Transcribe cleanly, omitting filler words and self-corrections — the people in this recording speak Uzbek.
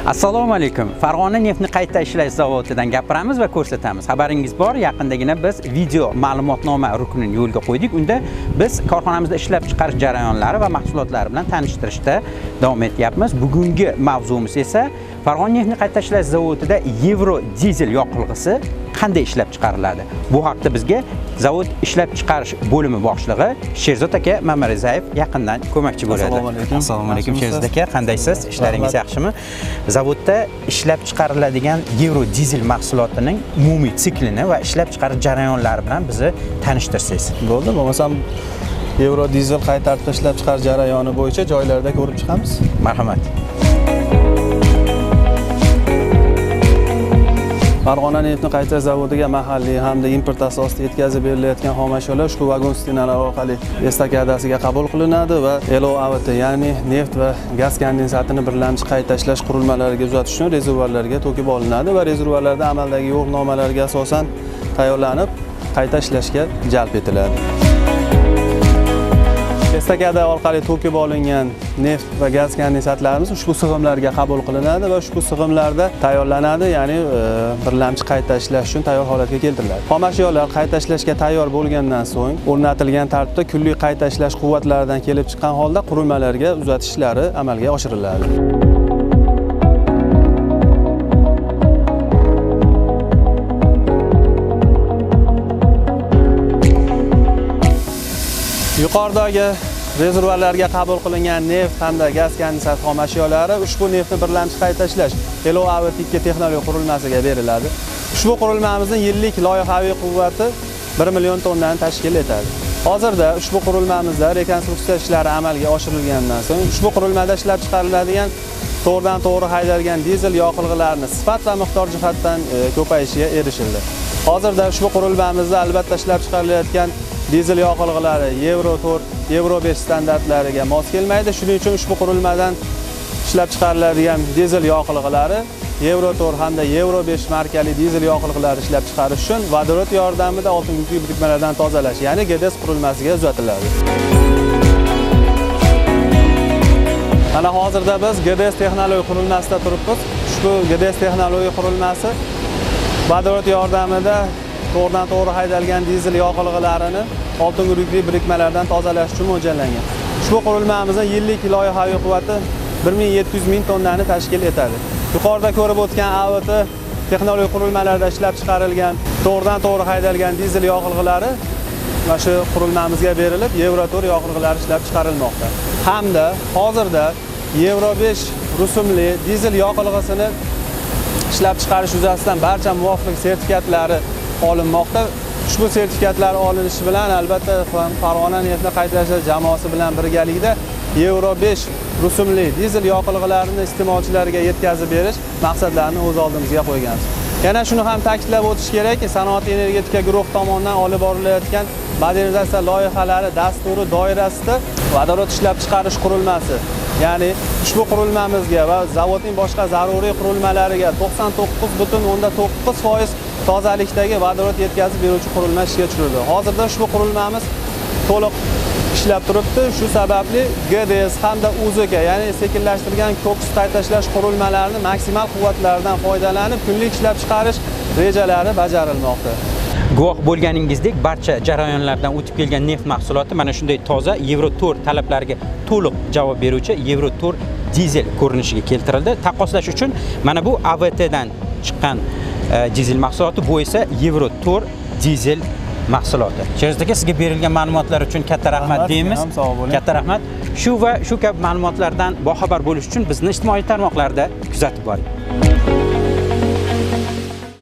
Assalomu alaykum. Farg'ona neftni qayta ishlash zavodidan gapiramiz va ko'rsatamiz. Xabaringiz bor, yaqindagina biz video ma'lumotnoma ruknini yo'lga qo'ydik. Unda biz korxonamizda ishlab chiqarish jarayonlari va mahsulotlari bilan tanishtirishda davom etyapmiz. Bugungi mavzumiz esa Farg'ona neftni qayta ishlash zavodida Yevro dizel yoqilg'isi qanday ishlab chiqariladi? Bu haqda bizga zavod ishlab chiqarish bo'limi boshlig'i Sherzod aka Mamarizayev yaqindan ko'makchi bo'ladi. Assalomu alaykum Sherzod aka, qandaysiz? Ishlaringiz yaxshimi? Zavodda ishlab chiqariladigan Yevro dizel mahsulotining umumiy siklini va ishlab chiqarish jarayonlari bilan bizni tanishtirsangiz. Bo'ldi, bo'lmasam Yevro dizel qaytarib ishlab chiqarish jarayoni bo'yicha joylarda ko'rib chiqamiz. Marhamat. Farg'ona neftni qayta zavodiga mahalliy hamda import asosida yetkazib berilayotgan xomashyolar ushbu vagon stinalar orqali estakadasiga qabul qilinadi va LOAVT, ya'ni neft va gaz kondensatini birlamchi qayta ishlash qurilmalariga uzatish uchun rezervuarlarga to'kib olinadi va rezervuarlarda amaldagi yo'riqnomalarga asosan tayyorlanib qayta ishlashga jalb etiladi. Estakada orqali to'kib olingan neft va gaz kondensatlarimiz ushbu sig'imlarga qabul qilinadi va ushbu sig'imlarda tayyorlanadi, ya'ni birlamchi qayta ishlash uchun tayyor holatga keltiriladi. Xomashyolar qayta ishlashga tayyor bo'lgandan so'ng o'rnatilgan tartibda kunlik qayta ishlash quvvatlaridan kelib chiqqan holda qurilmalarga uzatish ishlari amalga oshiriladi. Yuqoridagi rezervuarlarga qabul qilingan neft hamda gaz kondensat xomashyolari ushbu neftni birlamchi qayta ishlash LOAVT texnologiya qurilmasiga beriladi. Ushbu qurilmamizning yillik loyihaviy quvvati 1 million tonnani tashkil etadi. Hozirda ushbu qurilmamizda rekonstruksiya ishlari amalga oshirilgandan so'ng ushbu qurilmada ishlab chiqariladigan to'g'ridan-to'g'ri haydalgan dizel yoqilg'ilarining sifat va miqdor jihatdan ko'payishiga erishildi. Hozirda ushbu qurilmamizda albatta ishlab chiqarilayotgan dizel yoqilg'ilari Yevro 4, Yevro 5 standartlariga mos kelmaydi. Shuning uchun ushbu qurilmadan ishlab chiqariladigan dizel yoqilg'ilari Yevro 4 hamda Yevro 5 markali dizel yoqilg'ilari ishlab chiqarish uchun vodorod yordamida oltin yukli birikmalardan tozalash, ya'ni GDS qurilmasiga uzatiladi. Mana hozirda biz GDS texnologiya qurilmasida turibmiz. Ushbu GDS texnologiya qurilmasi vodorod yordamida to'g'ridan-to'g'ri haydalgan dizel yoqilg'ilarini oltin yukli birikmalardan tozalash uchun mo'ljallangan. Ushbu qurilmamizning yillik loyihaviy quvvati 1700 ming tonnani tashkil etadi. Yuqorida ko'rib o'tgan AVT texnologiya qurilmalarida ishlab chiqarilgan to'g'ridan-to'g'ri haydalgan dizel yoqilg'ilari mana shu qurilmamizga berilib, Yevro 4 yoqilg'ilari ishlab chiqarilmoqda. Hamda hozirda Yevro 5 rusumli dizel yoqilg'isini ishlab chiqarish yuzasidan barcha muvofiq sertifikatlari olinmoqda. Ushbu sertifikatlar olinishi bilan albatta Farg'ona neftni qayta ishlash jamoasi bilan birgalikda Yevro 5 rusumli dizel yoqilg'ilarini iste'molchilarga yetkazib berish maqsadlarini o'z oldimizga qo'yganmiz. Yana shuni ham ta'kidlab o'tish kerakki, sanoat energetika guruh tomonidan olib borilayotgan modernizatsiya loyihalari dasturi doirasida vodorod ishlab chiqarish qurilmasi, ya'ni ushbu qurilmamizga va zavodning boshqa zaruriy qurilmalariga 99.9% tozalikdagi vodorod yetkazib beruvchi qurilma ishga tushirildi. Hozirda ushbu qurilmamiz to'liq ishlab turibdi. Shu sababli GDS hamda UZK, ya'ni sekinlashtirilgan ko'ks qayta ishlash qurilmalarining maksimal quvvatlaridan foydalanib kunlik ishlab chiqarish rejalari bajarilmoqda. Guvoh bo'lganingizdek, barcha jarayonlardan o'tib kelgan neft mahsuloti mana shunday toza Yevro 4 talablariga to'liq javob beruvchi Yevro 4 dizel ko'rinishiga keltirildi. Taqqoslash uchun mana bu AVT dan chiqqan dizel mahsuloti, bu esa Yevro 4 dizel mahsuloti. Sherzod aka, sizga berilgan ma'lumotlar uchun katta rahmat deymiz. Katta rahmat. Shu va shu kabi ma'lumotlardan boxabar bo'lish uchun bizni ijtimoiy tarmoqlarda kuzatib boring.